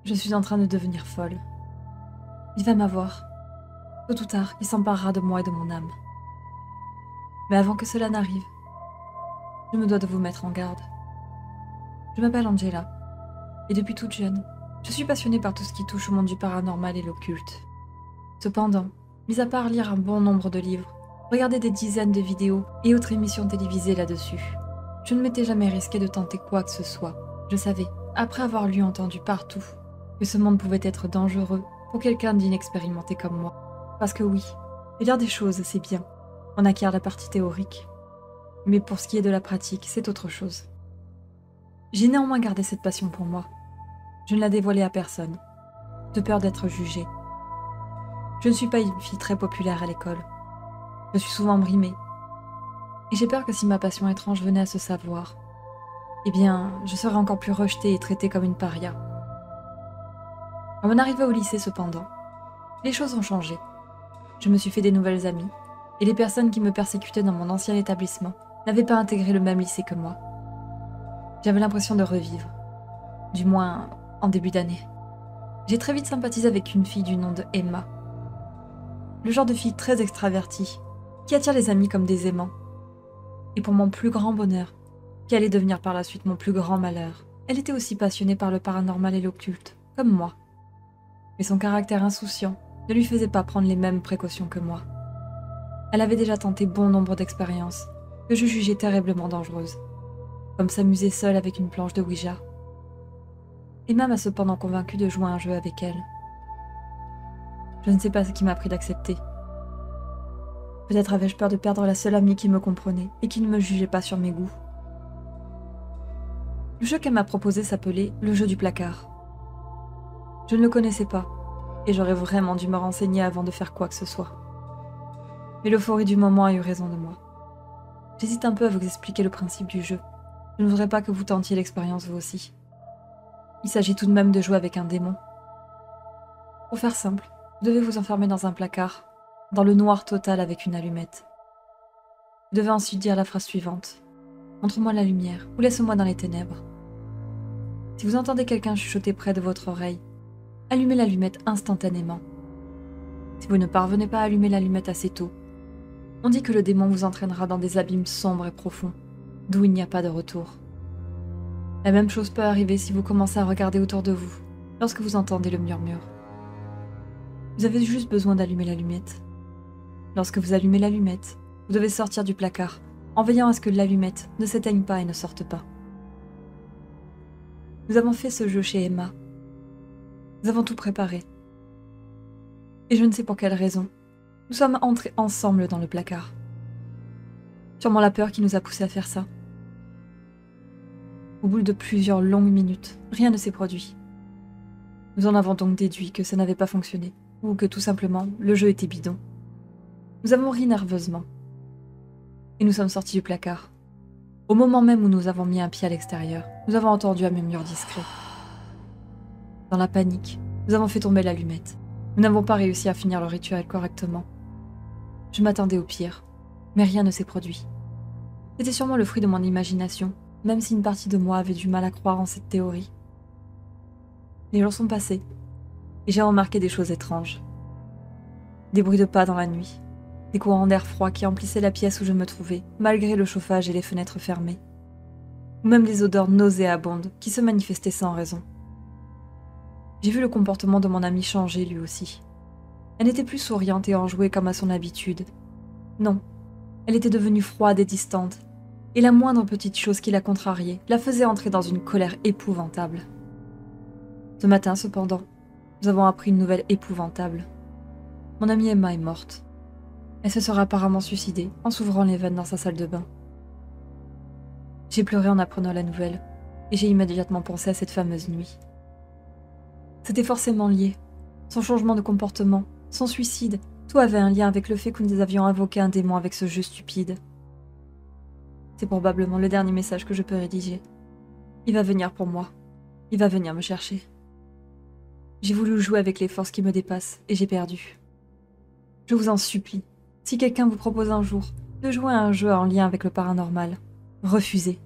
Je suis en train de devenir folle. Il va m'avoir. Tôt ou tard, il s'emparera de moi et de mon âme. Mais avant que cela n'arrive, je me dois de vous mettre en garde. Je m'appelle Angela, et depuis toute jeune, je suis passionnée par tout ce qui touche au monde du paranormal et l'occulte. Cependant, mis à part lire un bon nombre de livres, regarder des dizaines de vidéos et autres émissions télévisées là-dessus, je ne m'étais jamais risquée de tenter quoi que ce soit. Je savais, après avoir lu et entendu partout, que ce monde pouvait être dangereux pour quelqu'un d'inexpérimenté comme moi. Parce que oui, lire des choses, c'est bien. On acquiert la partie théorique. Mais pour ce qui est de la pratique, c'est autre chose. J'ai néanmoins gardé cette passion pour moi. Je ne la dévoilais à personne, de peur d'être jugée. Je ne suis pas une fille très populaire à l'école. Je suis souvent brimée. Et j'ai peur que si ma passion étrange venait à se savoir, eh bien, je serais encore plus rejetée et traitée comme une paria. À mon arrivée au lycée, cependant, les choses ont changé. Je me suis fait des nouvelles amies, et les personnes qui me persécutaient dans mon ancien établissement n'avaient pas intégré le même lycée que moi. J'avais l'impression de revivre, du moins en début d'année. J'ai très vite sympathisé avec une fille du nom de Emma. Le genre de fille très extravertie, qui attire les amis comme des aimants. Et pour mon plus grand bonheur, qui allait devenir par la suite mon plus grand malheur, elle était aussi passionnée par le paranormal et l'occulte, comme moi. Mais son caractère insouciant ne lui faisait pas prendre les mêmes précautions que moi. Elle avait déjà tenté bon nombre d'expériences, que je jugeais terriblement dangereuses, comme s'amuser seule avec une planche de Ouija. Emma m'a cependant convaincue de jouer à un jeu avec elle. Je ne sais pas ce qui m'a pris d'accepter. Peut-être avais-je peur de perdre la seule amie qui me comprenait et qui ne me jugeait pas sur mes goûts. Le jeu qu'elle m'a proposé s'appelait le jeu du placard. Je ne le connaissais pas, et j'aurais vraiment dû me renseigner avant de faire quoi que ce soit. Mais l'euphorie du moment a eu raison de moi. J'hésite un peu à vous expliquer le principe du jeu. Je ne voudrais pas que vous tentiez l'expérience vous aussi. Il s'agit tout de même de jouer avec un démon. Pour faire simple, vous devez vous enfermer dans un placard, dans le noir total avec une allumette. Vous devez ensuite dire la phrase suivante. Montre-moi la lumière, ou laisse-moi dans les ténèbres. Si vous entendez quelqu'un chuchoter près de votre oreille, allumez l'allumette instantanément. Si vous ne parvenez pas à allumer l'allumette assez tôt, on dit que le démon vous entraînera dans des abîmes sombres et profonds, d'où il n'y a pas de retour. La même chose peut arriver si vous commencez à regarder autour de vous, lorsque vous entendez le murmure. Vous avez juste besoin d'allumer l'allumette. Lorsque vous allumez l'allumette, vous devez sortir du placard, en veillant à ce que l'allumette ne s'éteigne pas et ne sorte pas. Nous avons fait ce jeu chez Emma. Nous avons tout préparé. Et je ne sais pour quelle raison, nous sommes entrés ensemble dans le placard. Sûrement la peur qui nous a poussés à faire ça. Au bout de plusieurs longues minutes, rien ne s'est produit. Nous en avons donc déduit que ça n'avait pas fonctionné, ou que tout simplement, le jeu était bidon. Nous avons ri nerveusement. Et nous sommes sortis du placard. Au moment même où nous avons mis un pied à l'extérieur, nous avons entendu un murmure discret. Dans la panique, nous avons fait tomber l'allumette. Nous n'avons pas réussi à finir le rituel correctement. Je m'attendais au pire, mais rien ne s'est produit. C'était sûrement le fruit de mon imagination, même si une partie de moi avait du mal à croire en cette théorie. Les jours sont passés, et j'ai remarqué des choses étranges. Des bruits de pas dans la nuit, des courants d'air froid qui emplissaient la pièce où je me trouvais, malgré le chauffage et les fenêtres fermées. Ou même des odeurs nauséabondes qui se manifestaient sans raison. J'ai vu le comportement de mon amie changer lui aussi. Elle n'était plus souriante et enjouée comme à son habitude. Non, elle était devenue froide et distante, et la moindre petite chose qui la contrariait la faisait entrer dans une colère épouvantable. Ce matin, cependant, nous avons appris une nouvelle épouvantable. Mon amie Emma est morte. Elle se sera apparemment suicidée en s'ouvrant les veines dans sa salle de bain. J'ai pleuré en apprenant la nouvelle, et j'ai immédiatement pensé à cette fameuse nuit. C'était forcément lié. Son changement de comportement, son suicide, tout avait un lien avec le fait que nous avions invoqué un démon avec ce jeu stupide. C'est probablement le dernier message que je peux rédiger. Il va venir pour moi. Il va venir me chercher. J'ai voulu jouer avec les forces qui me dépassent et j'ai perdu. Je vous en supplie, si quelqu'un vous propose un jour de jouer à un jeu en lien avec le paranormal, refusez.